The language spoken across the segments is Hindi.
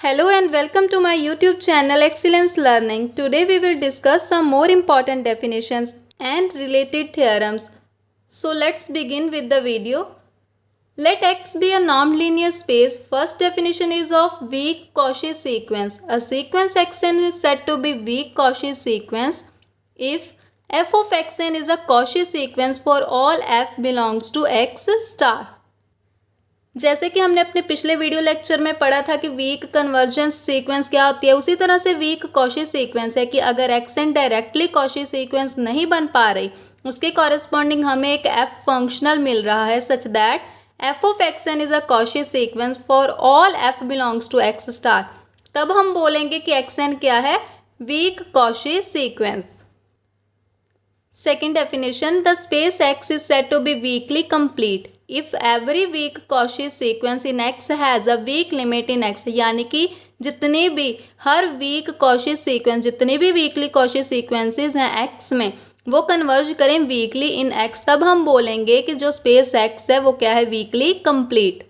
Hello and welcome to my YouTube channel Excellence Learning. Today we will discuss some more important definitions and related theorems. So let's begin with the video. Let X be a non-linear space. First definition is of weak Cauchy sequence. A sequence Xn is said to be weak Cauchy sequence if f of Xn is a Cauchy sequence for all f belongs to X star. जैसे कि हमने अपने पिछले वीडियो लेक्चर में पढ़ा था कि वीक कन्वर्जेंस सीक्वेंस क्या होती है, उसी तरह से वीक कॉशी सीक्वेंस है कि अगर एक्सन डायरेक्टली कॉशी सीक्वेंस नहीं बन पा रही, उसके कॉरेस्पॉन्डिंग हमें एक एफ फंक्शनल मिल रहा है such that f of x n is a Cauchy sequence for all f belongs to x star, तब हम बोलेंगे कि एक्सन क्या है, weak Cauchy sequence. Second definition, the space X is said to be weakly complete if every weak Cauchy sequence in X has a weak limit in X. यानी कि जितनी भी हर weak Cauchy sequence, जितनी भी weakly Cauchy sequences हैं X में, वो कन्वर्ज करें weakly in X, तब हम बोलेंगे कि जो space X है वो क्या है, weakly complete.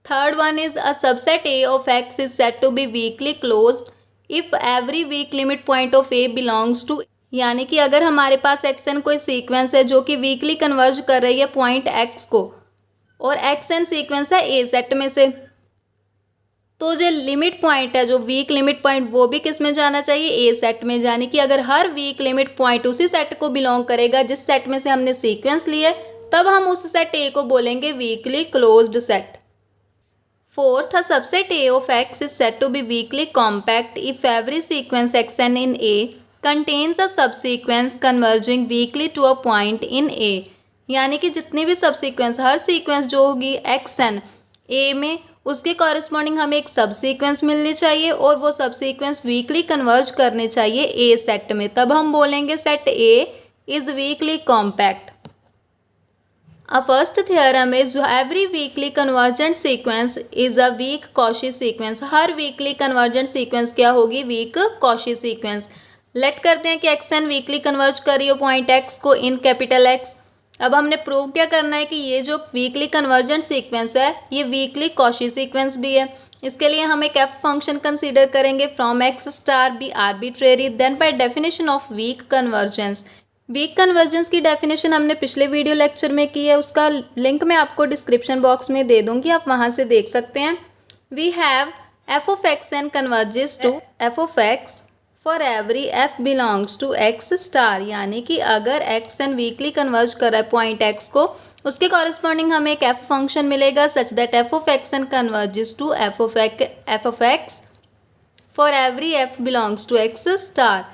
Third one is a subset A of X is said to be weakly closed if every weak limit point of A belongs to, यानी कि अगर हमारे पास एक्सन कोई सीक्वेंस है जो कि वीकली कन्वर्ज कर रही है पॉइंट एक्स को, और एक्सन सीक्वेंस है ए सेट में से, तो जो लिमिट पॉइंट है, जो वीक लिमिट पॉइंट, वो भी किस में जाना चाहिए, ए सेट में. यानी कि अगर हर वीक लिमिट पॉइंट उसी सेट को बिलोंग करेगा जिस सेट में से हमने सीक्वेंस लिए, तब हम उस सेट ए को बोलेंगे weekly closed set. Fourth, a subset A of X is said to be weakly compact if every sequence Xn in A contains a subsequence converging weakly to a point in A. यानी कि जितनी भी सबसीक्वेंस, हर सीक्वेंस जो होगी Xn A में, उसके कॉरेस्पॉन्डिंग हमें एक सबसीक्वेंस मिलनी चाहिए और वो सबसीक्वेंस वीकली कन्वर्ज करने चाहिए A सेट में, तब हम बोलेंगे set A is weakly compact. A first theorem is every weakly convergent sequence is a weak Cauchy sequence. Her weakly convergent sequence क्या होगी, weak Cauchy sequence. लेट करते हैं कि एक्सन वीकली कन्वर्ज कर रही हो पॉइंट एक्स को इन कैपिटल एक्स. अब हमने प्रूव क्या करना है कि ये जो वीकली कन्वर्जेंट सीक्वेंस है ये वीकली कॉशी सीक्वेंस भी है. इसके लिए हम एक एफ फंक्शन कंसीडर करेंगे from x star be arbitrary, then by definition of weak convergence. Weak convergence की डेफिनेशन हमने पिछले वीडियो लेक्चर में की है, उसका लिंक मैं आपको डिस्क्रिप्शन बॉक्स में दे दूंगी, आप वहाँ से देख सकते हैं. We have f of x N converges to f of x for every f belongs to x star. यानी कि अगर एक्स एन वीकली कन्वर्ज कर रहा है पॉइंट एक्स को, उसके कॉरेस्पॉन्डिंग हमें एक एफ फंक्शन मिलेगा such that f of x N converges to f of x for every f belongs to x star.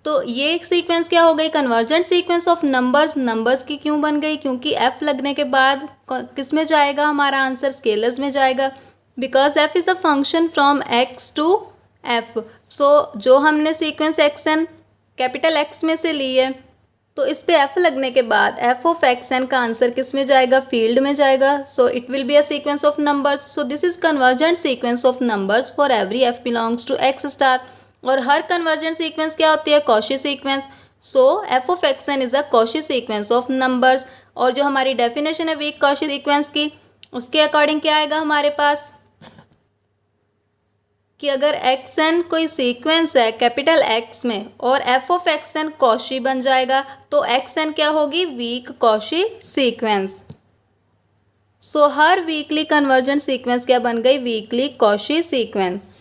तो ये एक सीक्वेंस क्या हो गई, convergent sequence of numbers. Numbers की क्यों बन गई, क्योंकि एफ लगने के बाद किस में जाएगा हमारा आंसर, स्केलर्स में जाएगा, because F is a function from X to F. So जो हमने sequence X N capital X में से ली है, तो इस पे एफ लगने के बाद एफ ऑफ एक्स एन का आंसर किस में जाएगा, फील्ड में जाएगा. So it will be a sequence of numbers. So this is convergent sequence of numbers for every f belongs to x star. और हर कन्वर्जेंट सीक्वेंस क्या होती है, Cauchy sequence. So f of x n is a Cauchy sequence of numbers. और जो हमारी डेफिनेशन है वीक कॉशी सीक्वेंस की, उसके अकॉर्डिंग क्या आएगा हमारे पास कि अगर एक्स एन कोई सीक्वेंस है कैपिटल एक्स में और f of x n Cauchy बन जाएगा, तो एक्स एन क्या होगी, वीक कॉशी सीक्वेंस. सो हर वीकली कन्वर्जेंट सीक्वेंस क्या बन गई, weakly Cauchy sequence.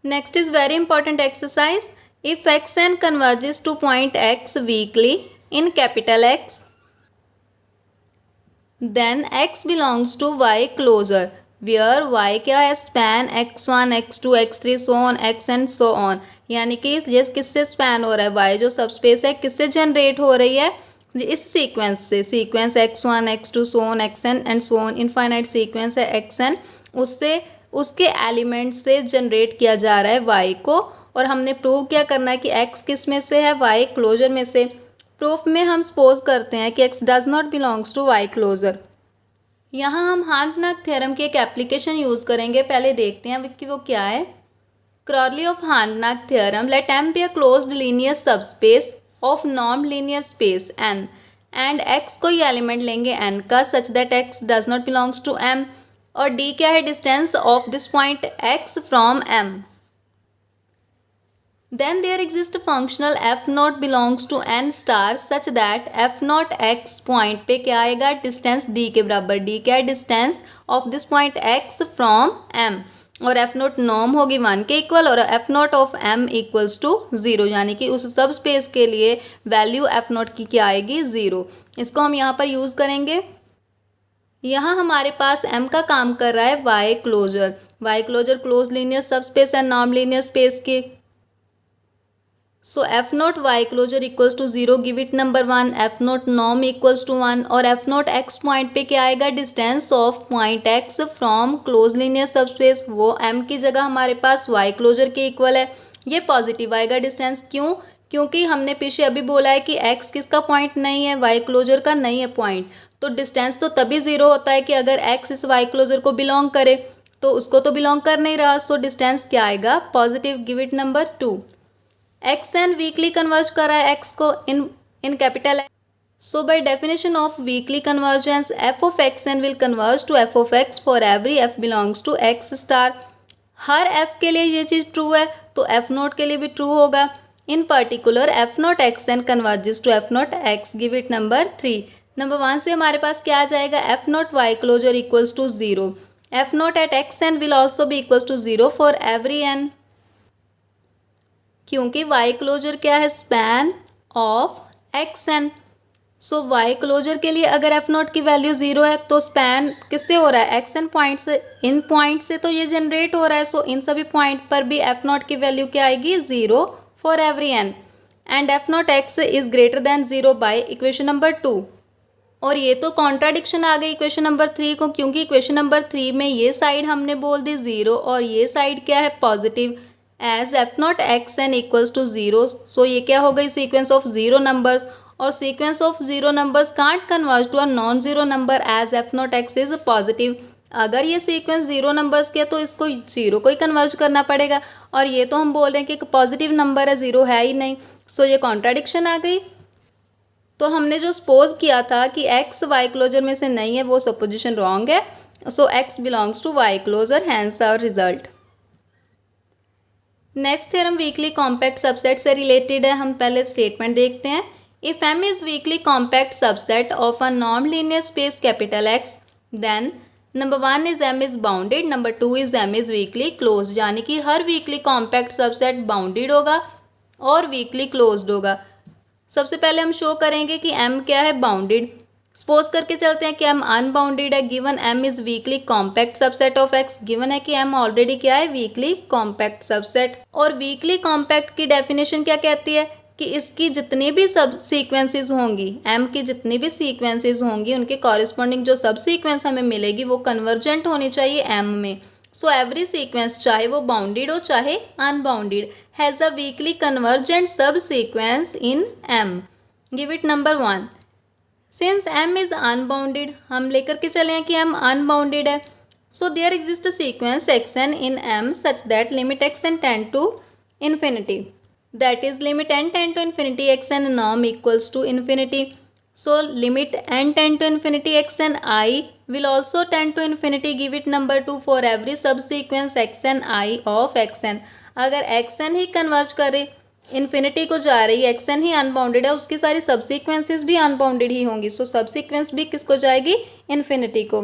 Next is very important exercise. If xn converges to point x weakly in capital X, then x belongs to y closure, where y क्या है, span x1, x2, x3, so on, xn, so on. यानी कि ये किससे स्पैन हो रहा है, y जो सबस्पेस है किससे जनरेट हो रही है, इस सीक्वेंस से. Sequence x1, x2, so on, xn and so on, infinite sequence है xn, उससे उसके एलिमेंट से जनरेट किया जा रहा है y को. और हमने प्रूव क्या करना है कि x किस में से है, y क्लोजर में से. प्रूफ में हम सपोज करते हैं कि x does not belongs to y closure. यहाँ हम हार्टनक थ्योरम की एक एप्लीकेशन यूज़ करेंगे, पहले देखते हैं कि वो क्या है. क्रॉली ऑफ हार्टनक theorem, let m be a closed linear subspace of non linear space n and x कोई एलिमेंट लेंगे n का such that x does not belongs to m. और डी क्या है, distance of this point x from m। Then there exists a functional f naught belongs to n star such that f naught x point पे क्या आएगा, डिस्टेंस d के बराबर। d क्या है, distance of this point x from m, और f नोट नॉर्म होगी 1 के इक्वल, और f naught of m equals to 0, यानी कि उस सब स्पेस के लिए वैल्यू f नोट की क्या आएगी, 0। इसको हम यहाँ पर यूज़ करेंगे। यहाँ हमारे पास m का काम कर रहा है y closure. y closure close linear sub space है नॉन लीनियर स्पेस के। So F note Y closure equals to 0, give it number 1, F note norm equals to 1, और एफ नोट एक्स पॉइंट पे क्या आएगा, distance of point X from close linear subspace, वो एम की जगह हमारे पास वाई क्लोजर के इक्वल है। ये पॉजिटिव आएगा डिस्टेंस, क्यों, क्योंकि हमने पीछे अभी बोला है कि एक्स किसका पॉइंट नहीं है, वाई क्लोजर का नहीं है पॉइंट, तो डिस्टेंस तो तभी 0 होता है कि अगर एक्स इस वाई क्लोजर को बिलोंग करे, तो उसको तो बिलोंग कर नहीं रहा, सो डिस्टेंस क्या आएगा, positive, give it number 2। X n weakly converge कर रहा है एक्स को in capital X, so by definition of weakly convergence f of x N will converge to f of x for every f belongs to x star. हर एफ के लिए ये चीज़ ट्रू है तो एफ नोट के लिए भी ट्रू होगा। In particular F note X N converges to F note X, give it number 3। Number 1 से हमारे पास क्या आ जाएगा, F note Y closure equals to 0, F note at X N will also भी equals to 0 for every N, क्योंकि y क्लोजर क्या है, span of x N. So y closure के लिए अगर f नोट की वैल्यू 0 है तो स्पैन किससे हो रहा है, एक्स एन पॉइंट से, इन पॉइंट से तो ये जनरेट हो रहा है, सो इन सभी पॉइंट पर भी f नोट की वैल्यू क्या आएगी, 0 for every n, and f note x is greater than 0 by equation number 2। और ये तो कॉन्ट्राडिक्शन आ गई इक्वेशन नंबर 3 को, क्योंकि इक्वेशन नंबर 3 में ये साइड हमने बोल दी 0 और ये साइड क्या है, positive, as f naught x n equals to 0। So ये क्या हो गई, सीक्वेंस ऑफ 0 नंबर्स, और sequence of 0 numbers can't converge to a non zero number as f naught x is positive. अगर ये सीक्वेंस 0 नंबर्स के तो इसको 0 को ही कन्वर्ज करना पड़ेगा, और ये तो हम बोल रहे हैं कि एक पॉजिटिव नंबर है, 0 है ही नहीं, सो ये कॉन्ट्राडिक्शन आ गई। तो हमने जो सपोज किया था कि एक्स वाई क्लोजर में से नहीं है, वो सपोजिशन रॉन्ग है, so x belongs to y closure, hence our result. Next theorem weakly compact subset से रिलेटेड है। हम पहले स्टेटमेंट देखते हैं। If M is weakly compact subset of a non linear space capital X, then number 1 is M is bounded, number 2 is M is weakly close, यानी कि हर वीकली कॉम्पैक्ट सबसेट बाउंडेड होगा और वीकली क्लोज्ड होगा। सबसे पहले हम शो करेंगे कि एम क्या है, बाउंडेड। सपोज करके चलते हैं कि एम अनबाउंडेड है, given m is weakly compact subset of x, given है कि एम ऑलरेडी क्या है, वीकली कॉम्पैक्ट सबसेट। और वीकली कॉम्पैक्ट की डेफिनेशन क्या कहती है कि इसकी जितनी भी सब सीक्वेंसेस होंगी, एम की जितनी भी सीक्वेंसेस होंगी, उनके कॉरिस्पॉन्डिंग जो सब सीक्वेंस हमें मिलेगी वो कन्वर्जेंट होनी चाहिए एम में। सो एवरी सीक्वेंस, चाहे वो बाउंडेड हो चाहे unbounded, has a weakly convergent subsequence in M, give it number 1। Since m is unbounded, हम लेकर के चले हैं कि m अनबाउंडेड है, so there exist sequence xn in m such that limit xn tend to infinity, that is limit n tend to infinity xn norm equals to infinity. So limit n tend to infinity xn I will also tend to infinity, give it number 2 for every सब sequence xn I of xn। अगर xn ही कन्वर्ज करे, इन्फिनिटी को जा रही है, एक्सन ही अनबाउंडेड है, उसकी सारी सब सीक्वेंसेस भी अनबाउंडेड ही होंगी, सो सब सीक्वेंस भी किसको जाएगी, इन्फिनिटी को।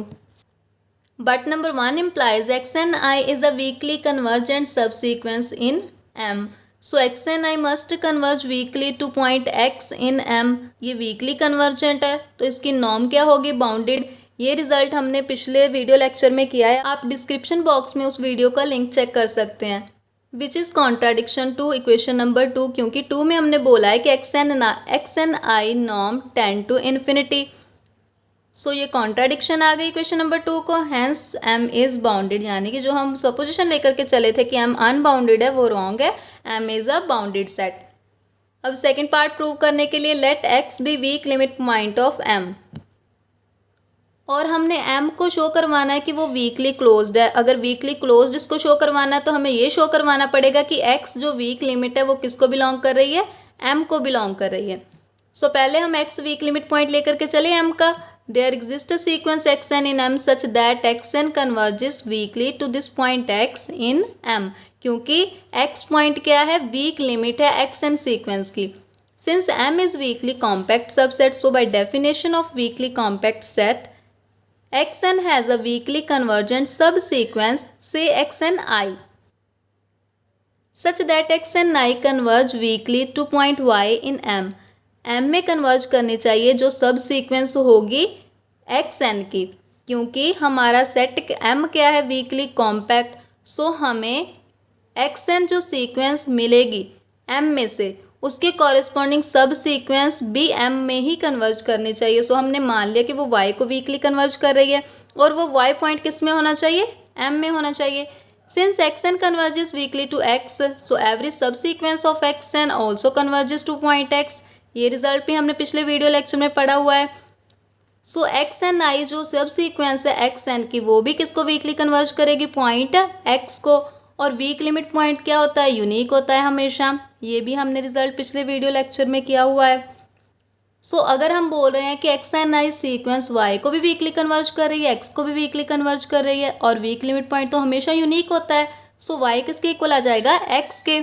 But number 1 implies x n i is a weakly convergent subsequence in M, so x n i must converge weakly to point x in M. ये वीकली कन्वर्जेंट है तो इसकी नॉर्म क्या होगी, बाउंडेड। ये रिजल्ट हमने पिछले वीडियो लेक्चर में किया है, आप डिस्क्रिप्शन बॉक्स में उस वीडियो का लिंक चेक कर सकते हैं। Which is contradiction to equation number 2, क्योंकि 2 में हमने बोला है कि x n i norm tend to infinity, so ये कॉन्ट्राडिक्शन आ गई इक्वेशन नंबर 2 को, हैंस एम इज़ बाउंडेड, यानी कि जो हम सपोजिशन लेकर के चले थे कि एम अनबाउंडेड है वो रॉन्ग है, m is a bounded set. अब सेकेंड पार्ट प्रूव करने के लिए let x be weak limit point of m, और हमने m को शो करवाना है कि वो वीकली क्लोज्ड है। अगर वीकली क्लोज्ड इसको शो करवाना है तो हमें ये शो करवाना पड़ेगा कि x जो वीक लिमिट है वो किसको बिलोंग कर रही है, m को बिलोंग कर रही है। सो पहले हम x वीक लिमिट पॉइंट लेकर के चले m का, There exists a sequence xn in M such that xn converges weakly to this point x in M. क्योंकि x पॉइंट क्या है, वीक लिमिट है xn सीक्वेंस की. Since M is weakly compact subset, so by definition of weakly compact set, xn has a weakly convergent subsequence, say xni, such that xni converge weakly to point y in M. M में कन्वर्ज करनी चाहिए जो सब सीक्वेंस होगी xn की, क्योंकि हमारा सेट M क्या है, वीकली कॉम्पैक्ट. सो हमें xn जो सीक्वेंस मिलेगी M में से, उसके कॉरेस्पॉन्डिंग सब सीक्वेंस भी M में ही कन्वर्ज करनी चाहिए. सो हमने मान लिया कि वो y को वीकली कन्वर्ज कर रही है और वो y पॉइंट किस में होना चाहिए, M में होना चाहिए. Since xn converges weakly to x, so every subsequence of xn also converges to point x. ये रिजल्ट भी हमने पिछले वीडियो लेक्चर में पढ़ा हुआ है. सो xni जो सब सीक्वेंस है xn की, वो भी किसको वीकली कन्वर्ज करेगी, पॉइंट x को. और वीक लिमिट पॉइंट क्या होता है, यूनिक होता है हमेशा. ये भी हमने रिजल्ट पिछले वीडियो लेक्चर में किया हुआ है. सो अगर हम बोल रहे हैं कि xni सीक्वेंस y को भी वीकली कन्वर्ज कर रही है, x को भी वीकली कन्वर्ज कर रही है, और वीक लिमिट पॉइंट तो हमेशा यूनिक होता है. सो y किसके इक्वल आ जाएगा, x के,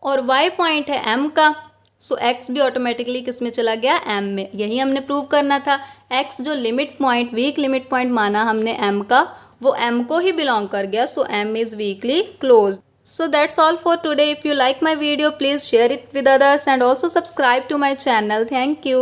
और y पॉइंट है m का. सो x भी ऑटोमेटिकली किस में चला गया, m में. यही हमने प्रूव करना था. x जो limit point, weak limit point माना हमने m का, वो m को ही बिलोंग कर गया. सो m is weekly closed. So that's all for today. If you like my video, please share it with others and also subscribe to my channel. Thank you.